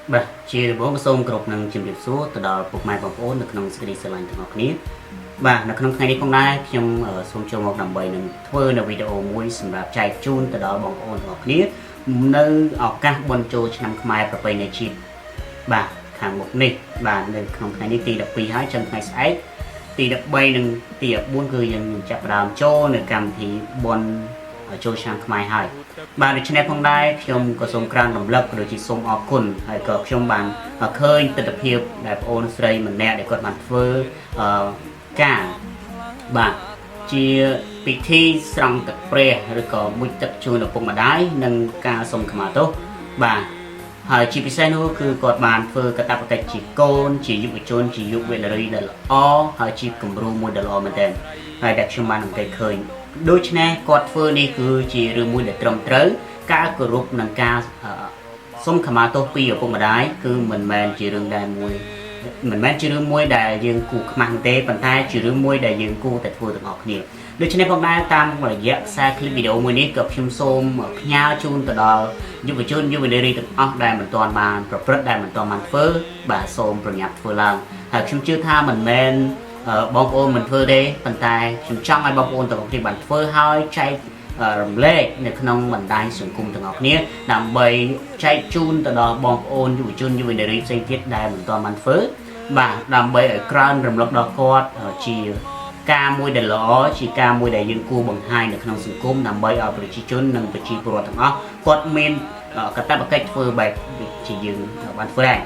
Bà, chỉ bố xôm cột nâng chìm điệp xuống từ đó buộc mai bóng ôn được nông sẽ đi sửa lại từng học nít. Bà, nó không khai đi không nay trong xôm cho một đồng bầy nâng thơ là video mùi xâm rạp chạy chun từ đó bóng ôn học nít nơi ở các bọn trô cho năm khai bà bầy này chìm. Bà, kháng một nít, bà nâng không khai đi tì đập bì hai chân khai sạch. Tì đập bầy nâng tì đập buôn cười dân chạp đàm chô nâng cầm thì bọn ở chỗ sang khai hai. Bạnในช่องได้ខ្ញុំក៏សូមក្រានរំលឹកដូចជាសូមអរគុណហើយក៏ខ្ញុំបានឃើញទស្សនភាពដែលបងអូនស្រីម្នាក់ដែលគាត់បានធ្វើការបាទជាពិធីស្រង់ទឹកព្រះឬក៏មុជទឹកជូនឪពុកម្ដាយនិងការសូមខមាទោសបាទហើយជាពិសេសនោះគឺគាត់បានធ្វើកាតព្វកិច្ចជាកូនជាយុវជនជាយុវវេនារីដែលល្អហើយជាគំរូមួយដ៏ល្អមែនទែនហើយដែលខ្ញុំបានអង្កេតឃើញដូច្នេះគាត់ធ្វើនេះគឺជារឿងមួយដែលត្រឹមត្រូវការគោរពនិងការសុំខមាទោសពីឪពុកម្ដាយគឺមិនមែនជារឿងដែលមួយមិនមែនជារឿងមួយដែលយើងគូខ្មាស់ទេប៉ុន្តែជារឿងមួយដែលយើងគូតែធ្វើទាំងអស់គ្នាដូច្នេះផងដែរតាមរយៈខ្សែឃ្លីបវីដេអូមួយនេះក៏ខ្ញុំសូមផ្ញើជូនទៅដល់យុវជនយុវនារីទាំងអស់ដែលមិនទាន់បានប្រព្រឹត្តដែលមិនទាន់បានធ្វើបាទសូមប្រញាប់ធ្វើឡើងហើយខ្ញុំជឿថាមិនមែនបងប្អូនមិនធ្វើទេប៉ុន្តែខ្ញុំចង់ឲ្យបងប្អូនទាំងអស់គ្នាបានធ្វើហើយចែករំលែកនៅក្នុងបណ្ដាញសង្គមទាំងអស់គ្នាដើម្បីចែកជូនទៅដល់បងប្អូនយុវជនយុវនារីផ្សេងទៀតដែលមិនទាន់បានធ្វើបាទដើម្បីឲ្យក្រើនរំលឹកដល់គាត់ជាការមួយដែលល្អជាការមួយដែលយើងគួរបង្ហាញនៅក្នុងសង្គមដើម្បីឲ្យប្រជាជននិងប្រជាពលរដ្ឋទាំងអស់គាត់មានកាតព្វកិច្ចធ្វើបែបជាយើងបានធ្វើដែរ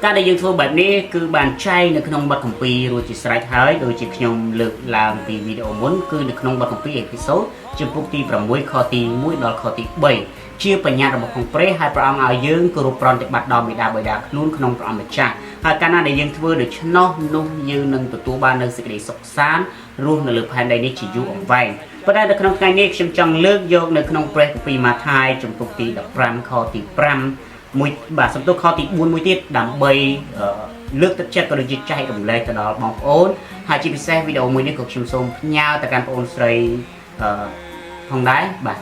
ការដែលយើងធ្វើបែបនេះគឺបានចែងនៅក្នុងបទគម្ពីររួចជាស្រេចហើយដូចជាខ្ញុំលើកឡើងពីវីដេអូមុនគឺនៅក្នុងបទគម្ពីរអេពីសូតជំពូកទី6ខទី1ដល់ខទី3ជាបញ្ញត្តិរបស់ព្រះហើយព្រះអង្គឲ្យយើងគោរពប្រតិបត្តិដល់បិតាបិតាខ្លួនក្នុងព្រះអង្គម្ចាស់ហើយកាលណាដែលយើងធ្វើដូច្នោះនោះយើងនឹងទទួលបាននូវសេចក្តីសុខសាន្តរស់នៅលើផែនដីនេះជាយូរអង្វែងប៉ុន្តែនៅក្នុងថ្ងៃនេះខ្ញុំចង់លើកយកនៅក្នុងព្រះគម្ពីរម៉ាថាយជំពូកទី15ខទី5មួយបាទសំទោសខទី4មួយទៀតដើម្បីលើកទឹកចិត្តក៏ដូចជាចែករំលែកទៅដល់បងប្អូនហើយជាពិសេសវីដេអូមួយនេះក៏ខ្ញុំសូមផ្ញើទៅកាន់បងប្អូនស្រីផងដែរបាទ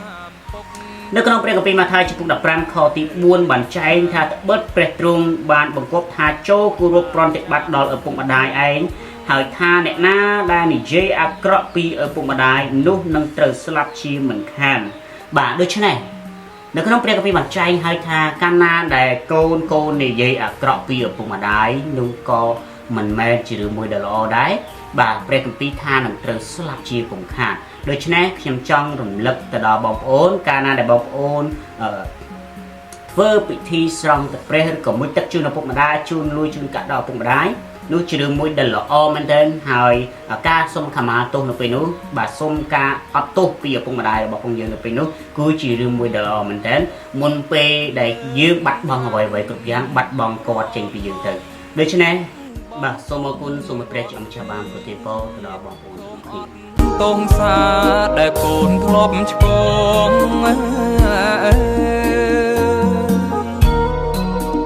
នៅក្នុងព្រះគម្ពីរម៉ាថាយជំពូក15ខទី4បានចែងថាត្បិតព្រះទ្រង់បានបង្គាប់ថាចូលគោរពប្រតិបត្តិដល់ឪពុកម្ដាយឯងហើយថាអ្នកណាដែលនិយាយអាក្រក់ពីឪពុកម្ដាយនោះនឹងត្រូវស្លាប់ជាមិនខានបាទដូច្នេះនៅក្នុងព្រះគម្ពីរបានចែងឲ្យថាកាលណាដែលកូននិយាយអាក្រក់ពីឪពុកម្ដាយនោះក៏មិនមែនជារឿងមួយដ៏ល្អដែរបាទព្រះគម្ពីរថានឹងត្រូវស្លាប់ជាពុំខានដូច្នេះខ្ញុំចង់រំលឹកទៅដល់បងប្អូនកាលណាដែលបងប្អូនធ្វើពិធីស្រង់ទឹកព្រះឬក៏មុជទឹកជូនឪពុកម្ដាយជូនលុយជូនកាក់ដល់ឪពុកម្ដាយនោះជារឿងមួយដែលល្អមែនទែនហើយការសុំខមាទោសនៅពេលនោះបាទសុំការអត់ទោសពីឪពុកម្ដាយរបស់ផងយើងនៅពេលនោះគឺជារឿងមួយដែលល្អមែនទែនមុនពេលដែលយើងបាត់បង់អ្វីៗគ្រប់យ៉ាងបាត់បង់គាត់ចេញពីយើងទៅដូច្នេះបាទសូមអរគុណសូមព្រះជាម្ចាស់បានប្រទានពរទៅដល់បងប្អូនទាំងគ្នាតងសាដែលកូនធ្លាប់ឆ្កង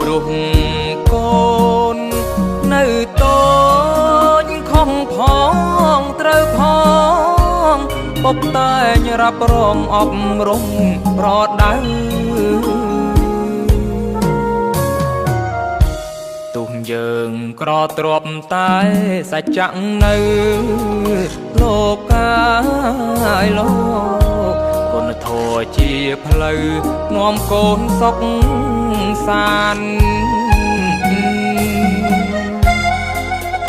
ព្រោះកូននៅតូចខំផងត្រូវផងពុកតែងរ៉ាប់រងអប់រំប្រដៅទុំយើងក្រទ្របតែសច្ចៈនៅលោកកាយលោកគុណធម៌ជាផ្លូវនាំកូនសុខសាន្ត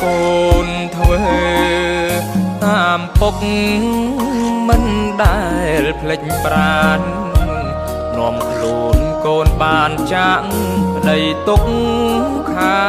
កូនធ្វើតាមពុកមិនដែលភ្លេចប្រាណនាំខ្លួនកូនបានចាក់ប្តីទុកខា